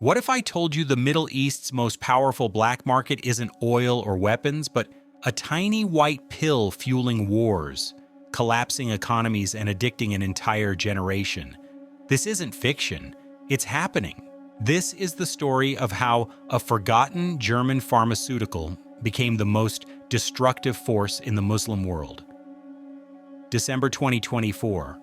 What if I told you the Middle East's most powerful black market isn't oil or weapons, but a tiny white pill fueling wars, collapsing economies and addicting an entire generation? This isn't fiction, it's happening. This is the story of how a forgotten German pharmaceutical became the most destructive force in the Muslim world. December 2024.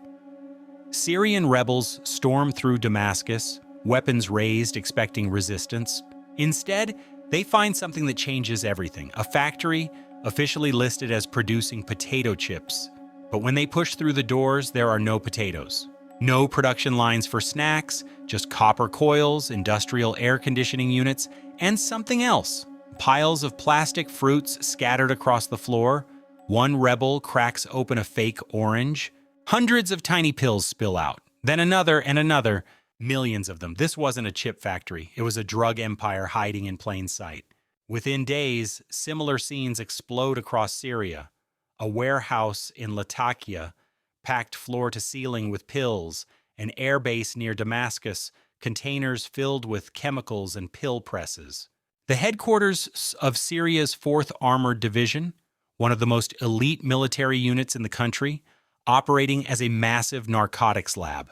Syrian rebels storm through Damascus, weapons raised expecting resistance. Instead, they find something that changes everything, a factory officially listed as producing potato chips. But when they push through the doors, there are no potatoes. No production lines for snacks, just copper coils, industrial air conditioning units, and something else. Piles of plastic fruits scattered across the floor. One rebel cracks open a fake orange. Hundreds of tiny pills spill out. Then another and another. Millions of them. This wasn't a chip factory. It was a drug empire hiding in plain sight. Within days, similar scenes explode across Syria. A warehouse in Latakia, packed floor to ceiling with pills, an airbase near Damascus, containers filled with chemicals and pill presses. The headquarters of Syria's 4th Armored Division, one of the most elite military units in the country, operating as a massive narcotics lab.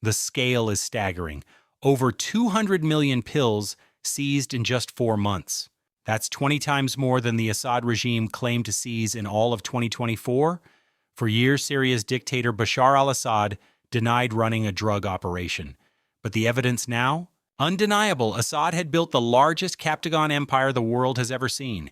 The scale is staggering. Over 200 million pills seized in just 4 months. That's 20 times more than the Assad regime claimed to seize in all of 2024. For years, Syria's dictator Bashar al-Assad denied running a drug operation. But the evidence now? Undeniable. Assad had built the largest Captagon empire the world has ever seen.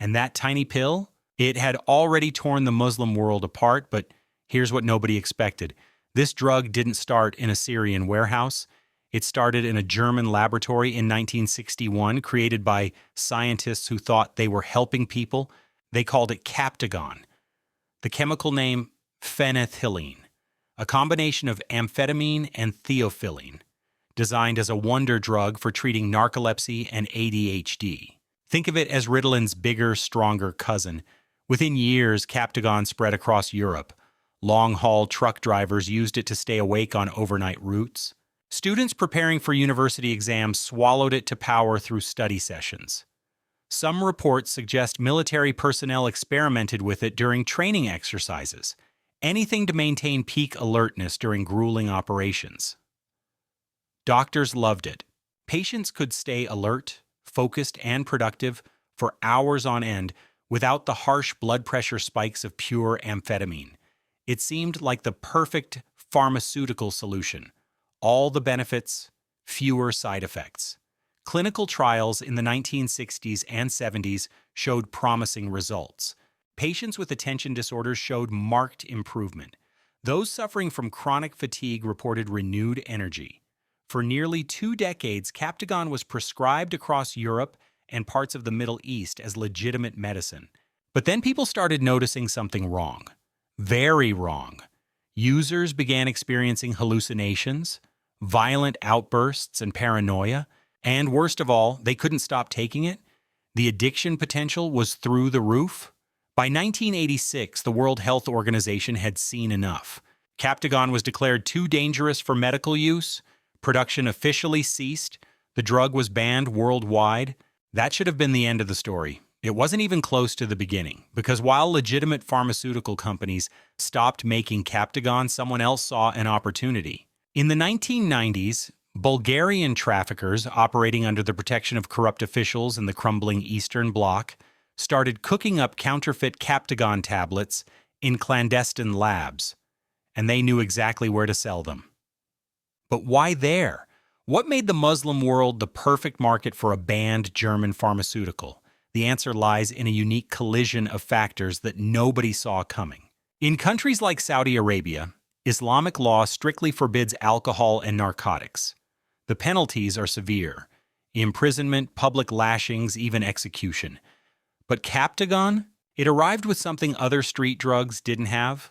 And that tiny pill? It had already torn the Muslim world apart, but here's what nobody expected. This drug didn't start in a Syrian warehouse. It started in a German laboratory in 1961, created by scientists who thought they were helping people. They called it Captagon. The chemical name, phenethylene, a combination of amphetamine and theophylline, designed as a wonder drug for treating narcolepsy and ADHD. Think of it as Ritalin's bigger, stronger cousin. Within years, Captagon spread across Europe. Long-haul truck drivers used it to stay awake on overnight routes. Students preparing for university exams swallowed it to power through study sessions. Some reports suggest military personnel experimented with it during training exercises, anything to maintain peak alertness during grueling operations. Doctors loved it. Patients could stay alert, focused, and productive for hours on end without the harsh blood pressure spikes of pure amphetamine. It seemed like the perfect pharmaceutical solution. All the benefits, fewer side effects. Clinical trials in the 1960s and 70s showed promising results. Patients with attention disorders showed marked improvement. Those suffering from chronic fatigue reported renewed energy. For nearly 2 decades, Captagon was prescribed across Europe and parts of the Middle East as legitimate medicine. But then people started noticing something wrong. Very wrong. Users began experiencing hallucinations, violent outbursts, and paranoia. And worst of all, they couldn't stop taking it. The addiction potential was through the roof. By 1986, the World Health Organization had seen enough. Captagon was declared too dangerous for medical use. Production officially ceased. The drug was banned worldwide. That should have been the end of the story. It wasn't even close to the beginning, because while legitimate pharmaceutical companies stopped making Captagon, someone else saw an opportunity. In the 1990s, Bulgarian traffickers operating under the protection of corrupt officials in the crumbling Eastern Bloc started cooking up counterfeit Captagon tablets in clandestine labs, and they knew exactly where to sell them. But why there? What made the Muslim world the perfect market for a banned German pharmaceutical? The answer lies in a unique collision of factors that nobody saw coming. In countries like Saudi Arabia, Islamic law strictly forbids alcohol and narcotics. The penalties are severe: imprisonment, public lashings, even execution. But Captagon? It arrived with something other street drugs didn't have: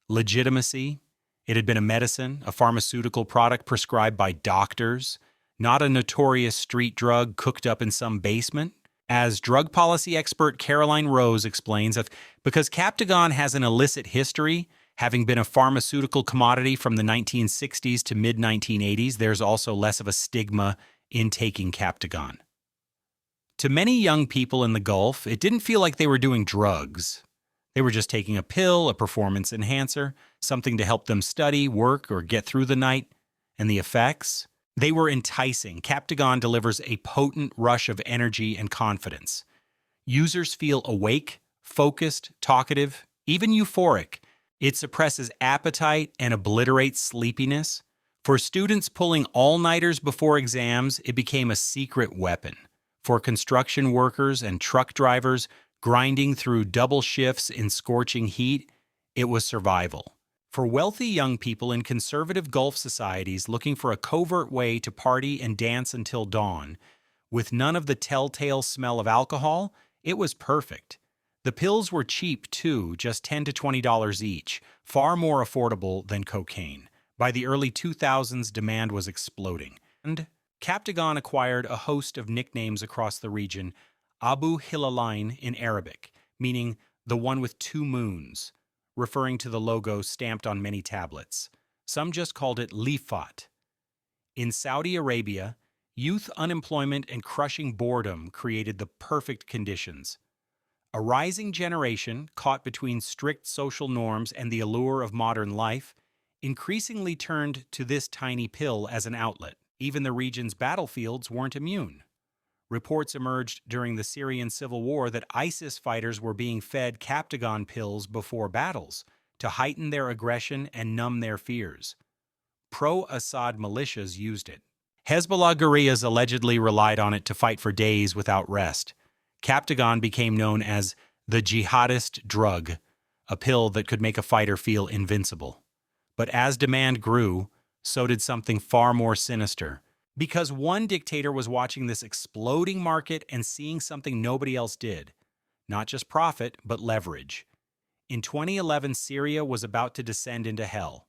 legitimacy. It had been a medicine, a pharmaceutical product prescribed by doctors, not a notorious street drug cooked up in some basement. As drug policy expert Caroline Rose explains, because Captagon has an illicit history, having been a pharmaceutical commodity from the 1960s to mid-1980s, there's also less of a stigma in taking Captagon. To many young people in the Gulf, it didn't feel like they were doing drugs. They were just taking a pill, a performance enhancer, something to help them study, work, or get through the night. And the effects? They were enticing. Captagon delivers a potent rush of energy and confidence. Users feel awake, focused, talkative, even euphoric. It suppresses appetite and obliterates sleepiness. For students pulling all-nighters before exams, it became a secret weapon. For construction workers and truck drivers grinding through double shifts in scorching heat, it was survival. For wealthy young people in conservative Gulf societies looking for a covert way to party and dance until dawn, with none of the telltale smell of alcohol, it was perfect. The pills were cheap too, just $10 to $20 each, far more affordable than cocaine. By the early 2000s, demand was exploding. And Captagon acquired a host of nicknames across the region, Abu Hilalain in Arabic, meaning the one with two moons, referring to the logo stamped on many tablets. Some just called it Lifat. In Saudi Arabia, youth unemployment and crushing boredom created the perfect conditions. A rising generation, caught between strict social norms and the allure of modern life, increasingly turned to this tiny pill as an outlet. Even the region's battlefields weren't immune. Reports emerged during the Syrian civil war that ISIS fighters were being fed Captagon pills before battles to heighten their aggression and numb their fears. Pro-Assad militias used it. Hezbollah guerrillas allegedly relied on it to fight for days without rest. Captagon became known as the jihadist drug, a pill that could make a fighter feel invincible. But as demand grew, so did something far more sinister. Because one dictator was watching this exploding market and seeing something nobody else did. Not just profit, but leverage. In 2011, Syria was about to descend into hell.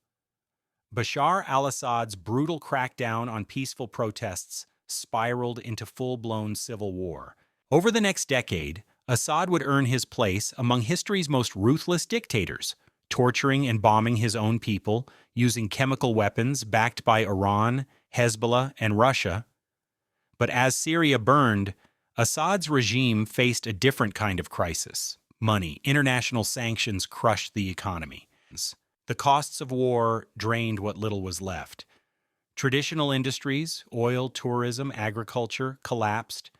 Bashar al-Assad's brutal crackdown on peaceful protests spiraled into full-blown civil war. Over the next decade, Assad would earn his place among history's most ruthless dictators, torturing and bombing his own people, using chemical weapons backed by Iran, Hezbollah, and Russia. But as Syria burned, Assad's regime faced a different kind of crisis. Money. International sanctions crushed the economy. The costs of war drained what little was left. Traditional industries, oil, tourism, agriculture, collapsed.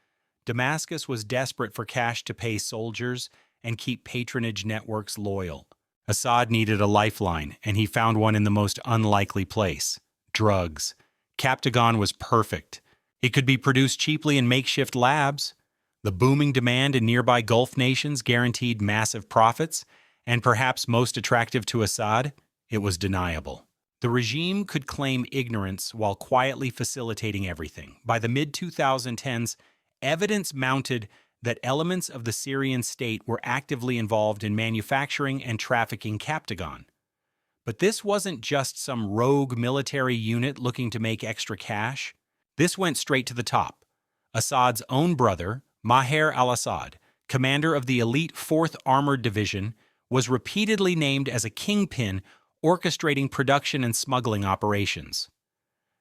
Damascus was desperate for cash to pay soldiers and keep patronage networks loyal. Assad needed a lifeline, and he found one in the most unlikely place: drugs. Captagon was perfect. It could be produced cheaply in makeshift labs. The booming demand in nearby Gulf nations guaranteed massive profits, and perhaps most attractive to Assad, it was deniable. The regime could claim ignorance while quietly facilitating everything. By the mid-2010s, evidence mounted that elements of the Syrian state were actively involved in manufacturing and trafficking Captagon. But this wasn't just some rogue military unit looking to make extra cash. This went straight to the top. Assad's own brother, Maher al-Assad, commander of the elite 4th Armored Division, was repeatedly named as a kingpin orchestrating production and smuggling operations.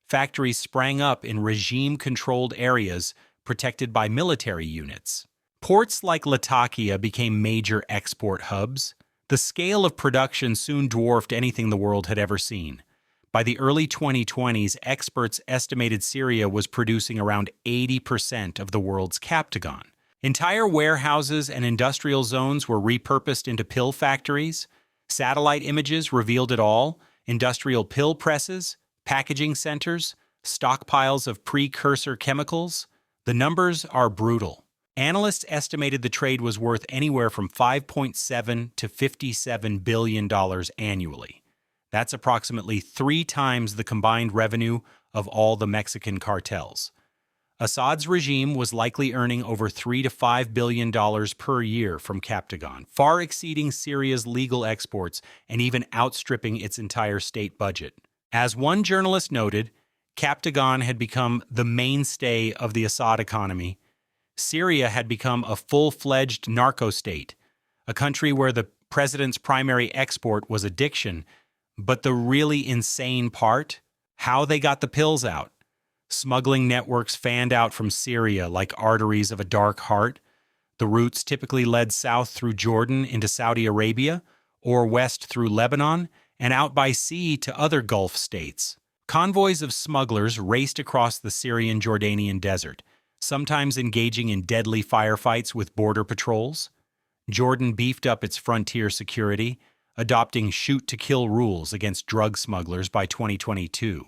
Factories sprang up in regime-controlled areas protected by military units. Ports like Latakia became major export hubs. The scale of production soon dwarfed anything the world had ever seen. By the early 2020s, experts estimated Syria was producing around 80% of the world's Captagon. Entire warehouses and industrial zones were repurposed into pill factories. Satellite images revealed it all: industrial pill presses, packaging centers, stockpiles of precursor chemicals. The numbers are brutal. Analysts estimated the trade was worth anywhere from $5.7 to $57 billion annually. That's approximately 3 times the combined revenue of all the Mexican cartels. Assad's regime was likely earning over $3 to $5 billion per year from Captagon, far exceeding Syria's legal exports and even outstripping its entire state budget. As one journalist noted, Captagon had become the mainstay of the Assad economy. Syria had become a full-fledged narco-state, a country where the president's primary export was addiction. But the really insane part? How they got the pills out. Smuggling networks fanned out from Syria like arteries of a dark heart. The routes typically led south through Jordan into Saudi Arabia, or west through Lebanon, and out by sea to other Gulf states. Convoys of smugglers raced across the Syrian-Jordanian desert, sometimes engaging in deadly firefights with border patrols. Jordan beefed up its frontier security, adopting shoot-to-kill rules against drug smugglers by 2022.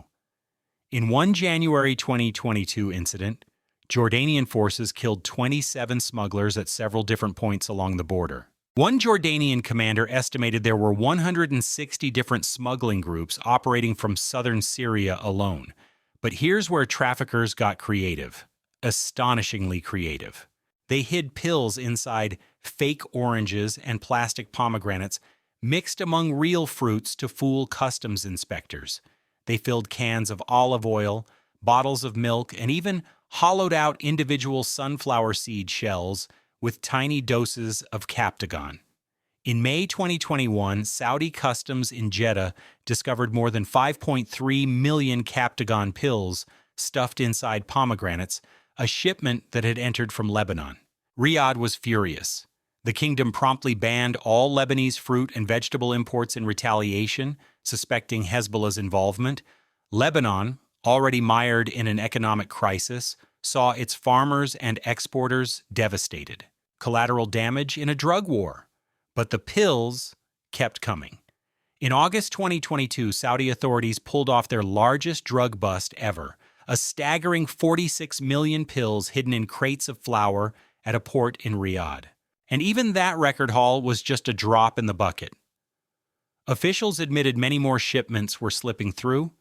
In one January 2022 incident, Jordanian forces killed 27 smugglers at several different points along the border. One Jordanian commander estimated there were 160 different smuggling groups operating from southern Syria alone. But here's where traffickers got creative. Astonishingly creative. They hid pills inside fake oranges and plastic pomegranates mixed among real fruits to fool customs inspectors. They filled cans of olive oil, bottles of milk, and even hollowed out individual sunflower seed shells with tiny doses of Captagon. In May 2021, Saudi customs in Jeddah discovered more than 5.3 million Captagon pills stuffed inside pomegranates, a shipment that had entered from Lebanon. Riyadh was furious. The kingdom promptly banned all Lebanese fruit and vegetable imports in retaliation, suspecting Hezbollah's involvement. Lebanon, already mired in an economic crisis, saw its farmers and exporters devastated. Collateral damage in a drug war. But the pills kept coming. In August 2022, Saudi authorities pulled off their largest drug bust ever, a staggering 46 million pills hidden in crates of flour at a port in Riyadh. And even that record haul was just a drop in the bucket. Officials admitted many more shipments were slipping through,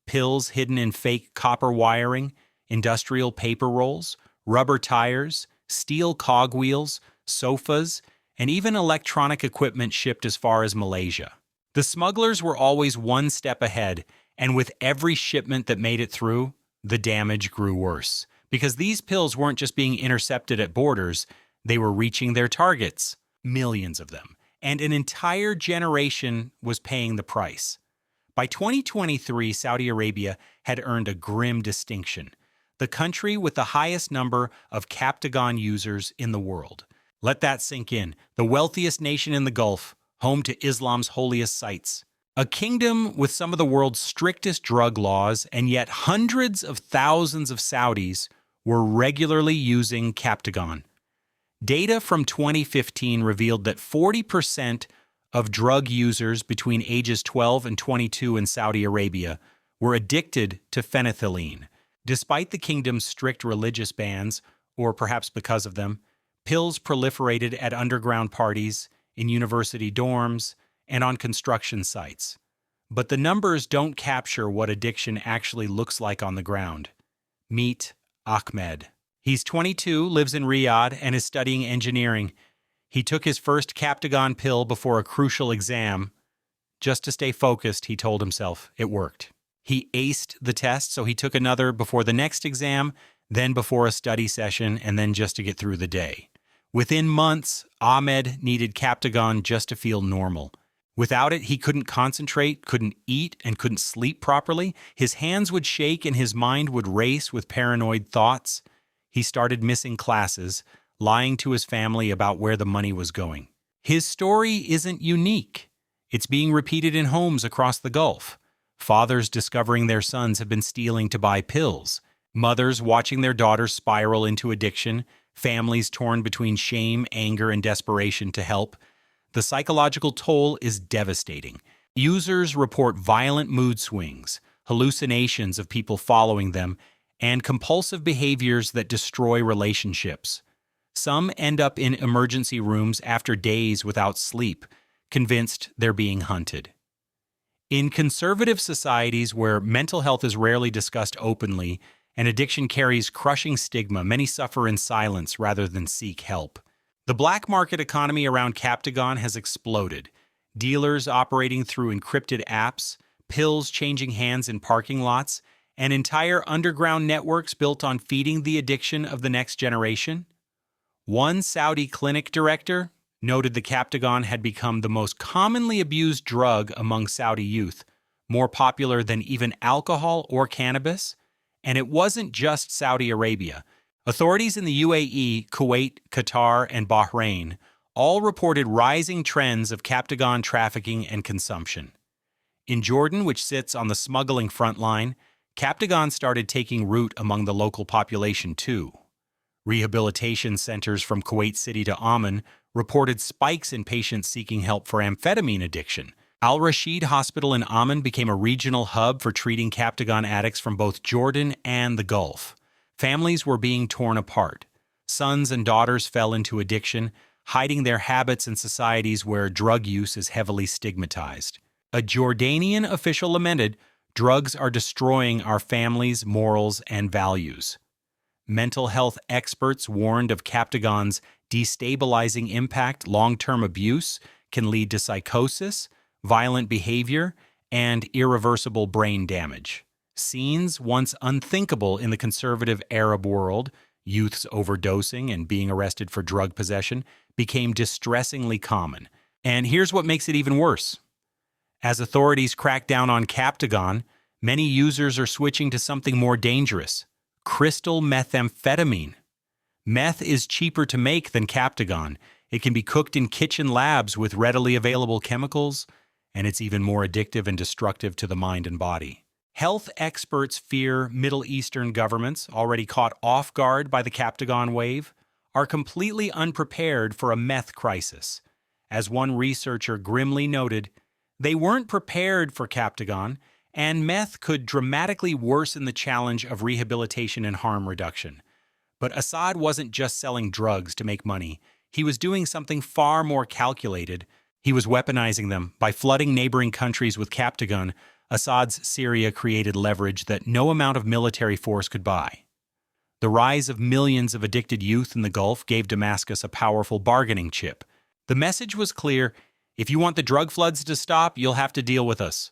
pills hidden in fake copper wiring, industrial paper rolls, rubber tires, steel cogwheels, sofas, and even electronic equipment shipped as far as Malaysia. The smugglers were always one step ahead, and with every shipment that made it through, the damage grew worse. Because these pills weren't just being intercepted at borders, they were reaching their targets, millions of them, and an entire generation was paying the price. By 2023, Saudi Arabia had earned a grim distinction, the country with the highest number of Captagon users in the world. Let that sink in. The wealthiest nation in the Gulf, home to Islam's holiest sites. A kingdom with some of the world's strictest drug laws, and yet hundreds of thousands of Saudis were regularly using Captagon. Data from 2015 revealed that 40% of drug users between ages 12 and 22 in Saudi Arabia were addicted to phenethylline. Despite the kingdom's strict religious bans, or perhaps because of them, pills proliferated at underground parties, in university dorms, and on construction sites. But the numbers don't capture what addiction actually looks like on the ground. Meet Ahmed. He's 22, lives in Riyadh, and is studying engineering. He took his first Captagon pill before a crucial exam. Just to stay focused, he told himself. It worked. He aced the test, so he took another before the next exam, then before a study session, and then just to get through the day. Within months, Ahmed needed Captagon just to feel normal. Without it, he couldn't concentrate, couldn't eat, and couldn't sleep properly. His hands would shake and his mind would race with paranoid thoughts. He started missing classes, lying to his family about where the money was going. His story isn't unique. It's being repeated in homes across the Gulf. Fathers discovering their sons have been stealing to buy pills. Mothers watching their daughters spiral into addiction. Families torn between shame, anger, and desperation to help. The psychological toll is devastating. Users report violent mood swings, hallucinations of people following them, and compulsive behaviors that destroy relationships. Some end up in emergency rooms after days without sleep, convinced they're being hunted. In conservative societies where mental health is rarely discussed openly and addiction carries crushing stigma, many suffer in silence rather than seek help. The black market economy around Captagon has exploded. Dealers operating through encrypted apps, pills changing hands in parking lots, and entire underground networks built on feeding the addiction of the next generation. One Saudi clinic director noted the Captagon had become the most commonly abused drug among Saudi youth, more popular than even alcohol or cannabis, And it wasn't just Saudi Arabia. Authorities in the UAE, Kuwait, Qatar, and Bahrain all reported rising trends of Captagon trafficking and consumption. In Jordan, which sits on the smuggling front line, Captagon started taking root among the local population too. Rehabilitation centers from Kuwait City to Amman reported spikes in patients seeking help for amphetamine addiction. Al-Rashid Hospital in Amman became a regional hub for treating Captagon addicts from both Jordan and the Gulf. Families were being torn apart. Sons and daughters fell into addiction, hiding their habits in societies where drug use is heavily stigmatized. A Jordanian official lamented, "Drugs are destroying our families' morals and values." Mental health experts warned of Captagon's destabilizing impact. Long-term abuse can lead to psychosis, violent behavior, and irreversible brain damage. Scenes once unthinkable in the conservative Arab world, youths overdosing and being arrested for drug possession, became distressingly common. And here's what makes it even worse. As authorities crack down on Captagon, many users are switching to something more dangerous: crystal methamphetamine. Meth is cheaper to make than Captagon. It can be cooked in kitchen labs with readily available chemicals, and it's even more addictive and destructive to the mind and body. Health experts fear Middle Eastern governments, already caught off guard by the Captagon wave, are completely unprepared for a meth crisis. As one researcher grimly noted, they weren't prepared for Captagon, and meth could dramatically worsen the challenge of rehabilitation and harm reduction. But Assad wasn't just selling drugs to make money. He was doing something far more calculated. He was weaponizing them. By flooding neighboring countries with Captagon, Assad's Syria created leverage that no amount of military force could buy. The rise of millions of addicted youth in the Gulf gave Damascus a powerful bargaining chip. The message was clear: if you want the drug floods to stop, you'll have to deal with us.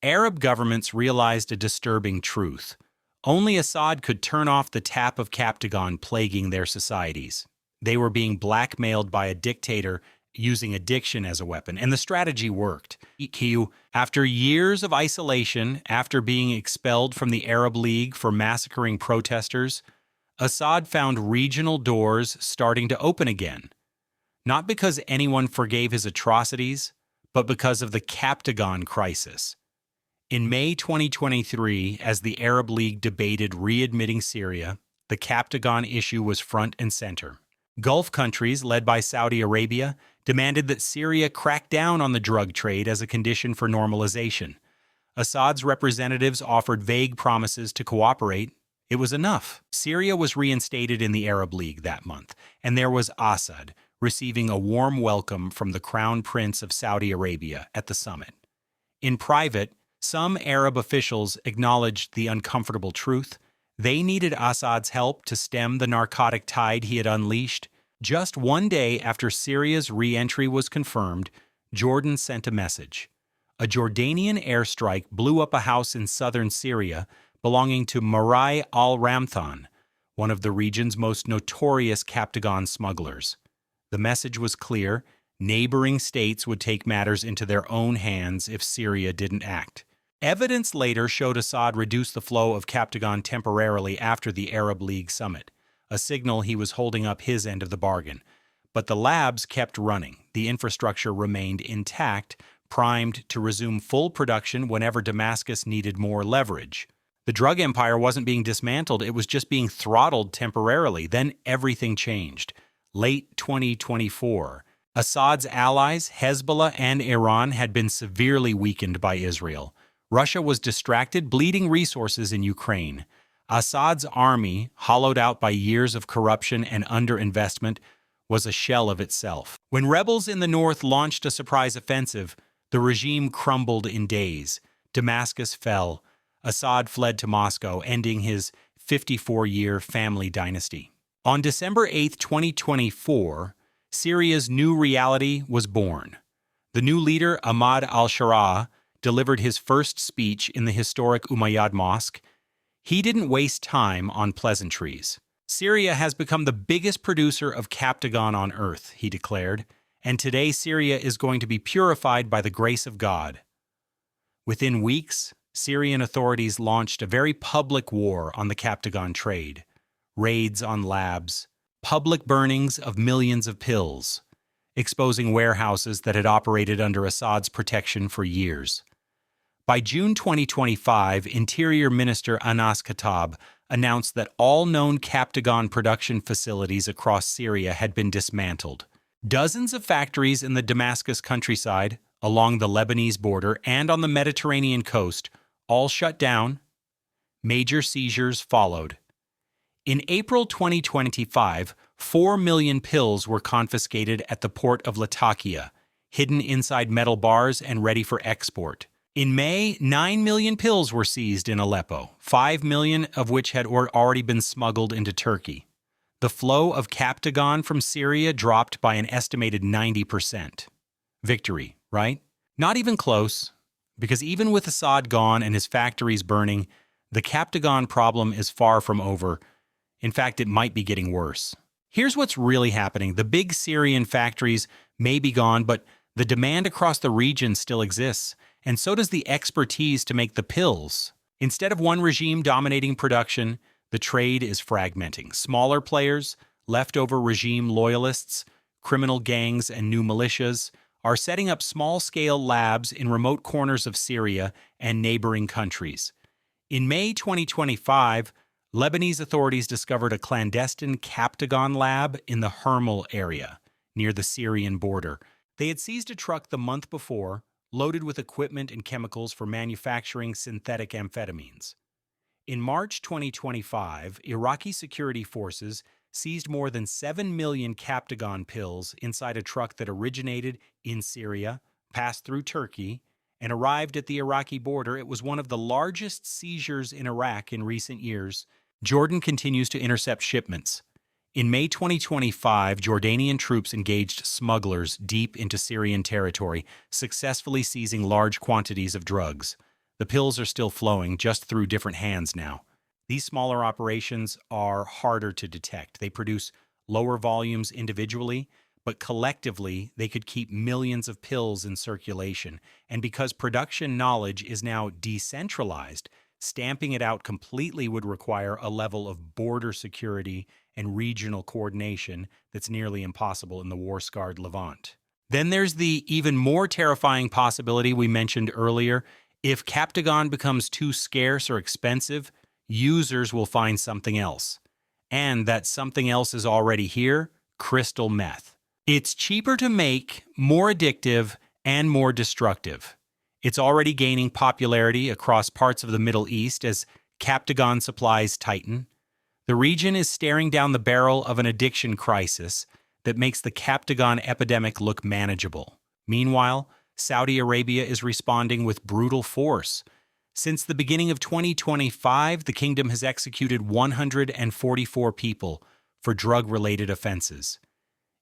Arab governments realized a disturbing truth. Only Assad could turn off the tap of Captagon plaguing their societies. They were being blackmailed by a dictator using addiction as a weapon, and the strategy worked. After years of isolation, after being expelled from the Arab League for massacring protesters, Assad found regional doors starting to open again. Not because anyone forgave his atrocities, but because of the Captagon crisis. In May 2023, as the Arab League debated readmitting Syria, the Captagon issue was front and center. Gulf countries, led by Saudi Arabia, demanded that Syria crack down on the drug trade as a condition for normalization. Assad's representatives offered vague promises to cooperate. It was enough. Syria was reinstated in the Arab League that month, and there was Assad, receiving a warm welcome from the Crown Prince of Saudi Arabia at the summit. In private, some Arab officials acknowledged the uncomfortable truth. They needed Assad's help to stem the narcotic tide he had unleashed. Just one day after Syria's re-entry was confirmed, Jordan sent a message. A Jordanian airstrike blew up a house in southern Syria belonging to Maher al-Ramthan, one of the region's most notorious Captagon smugglers. The message was clear: neighboring states would take matters into their own hands if Syria didn't act. Evidence later showed Assad reduce the flow of Captagon temporarily after the Arab League summit, a signal he was holding up his end of the bargain. But the labs kept running. The infrastructure remained intact, primed to resume full production whenever Damascus needed more leverage. The drug empire wasn't being dismantled, it was just being throttled temporarily. Then everything changed. Late 2024, Assad's allies, Hezbollah and Iran, had been severely weakened by Israel. Russia was distracted, bleeding resources in Ukraine. Assad's army, hollowed out by years of corruption and underinvestment, was a shell of itself. When rebels in the north launched a surprise offensive, the regime crumbled in days. Damascus fell. Assad fled to Moscow, ending his 54-year family dynasty. On December 8, 2024, Syria's new reality was born. The new leader, Ahmad al-Sharaa, delivered his first speech in the historic Umayyad Mosque. He didn't waste time on pleasantries. Syria has become the biggest producer of Captagon on earth, he declared, and today Syria is going to be purified by the grace of God. Within weeks, Syrian authorities launched a very public war on the Captagon trade. Raids on labs, public burnings of millions of pills, exposing warehouses that had operated under Assad's protection for years. By June 2025, Interior Minister Anas Khattab announced that all known Captagon production facilities across Syria had been dismantled. Dozens of factories in the Damascus countryside, along the Lebanese border, and on the Mediterranean coast all shut down. Major seizures followed. In April 2025, 4 million pills were confiscated at the port of Latakia, hidden inside metal bars and ready for export. In May, 9 million pills were seized in Aleppo, 5 million of which had already been smuggled into Turkey. The flow of Captagon from Syria dropped by an estimated 90%. Victory, right? Not even close, because even with Assad gone and his factories burning, the Captagon problem is far from over. In fact, it might be getting worse. Here's what's really happening. The big Syrian factories may be gone, but the demand across the region still exists, and so does the expertise to make the pills. Instead of one regime dominating production, the trade is fragmenting. Smaller players, leftover regime loyalists, criminal gangs, and new militias are setting up small-scale labs in remote corners of Syria and neighboring countries. In May 2025, Lebanese authorities discovered a clandestine Captagon lab in the Hermel area, near the Syrian border. They had seized a truck the month before, loaded with equipment and chemicals for manufacturing synthetic amphetamines. In March 2025, Iraqi security forces seized more than 7 million Captagon pills inside a truck that originated in Syria, passed through Turkey, and arrived at the Iraqi border. It was one of the largest seizures in Iraq in recent years. Jordan continues to intercept shipments. In May 2025, Jordanian troops engaged smugglers deep into Syrian territory, successfully seizing large quantities of drugs. The pills are still flowing, just through different hands now. These smaller operations are harder to detect. They produce lower volumes individually, but collectively, they could keep millions of pills in circulation. And because production knowledge is now decentralized, stamping it out completely would require a level of border security and regional coordination that's nearly impossible in the war-scarred Levant. Then there's the even more terrifying possibility we mentioned earlier. If Captagon becomes too scarce or expensive, users will find something else. And that something else is already here: crystal meth. It's cheaper to make, more addictive, and more destructive. It's already gaining popularity across parts of the Middle East as Captagon supplies tighten. The region is staring down the barrel of an addiction crisis that makes the Captagon epidemic look manageable. Meanwhile, Saudi Arabia is responding with brutal force. Since the beginning of 2025, the kingdom has executed 144 people for drug-related offenses.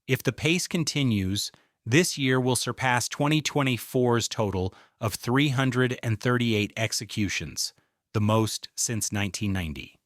If the pace continues, this year will surpass 2024's total of 338 executions, the most since 1990.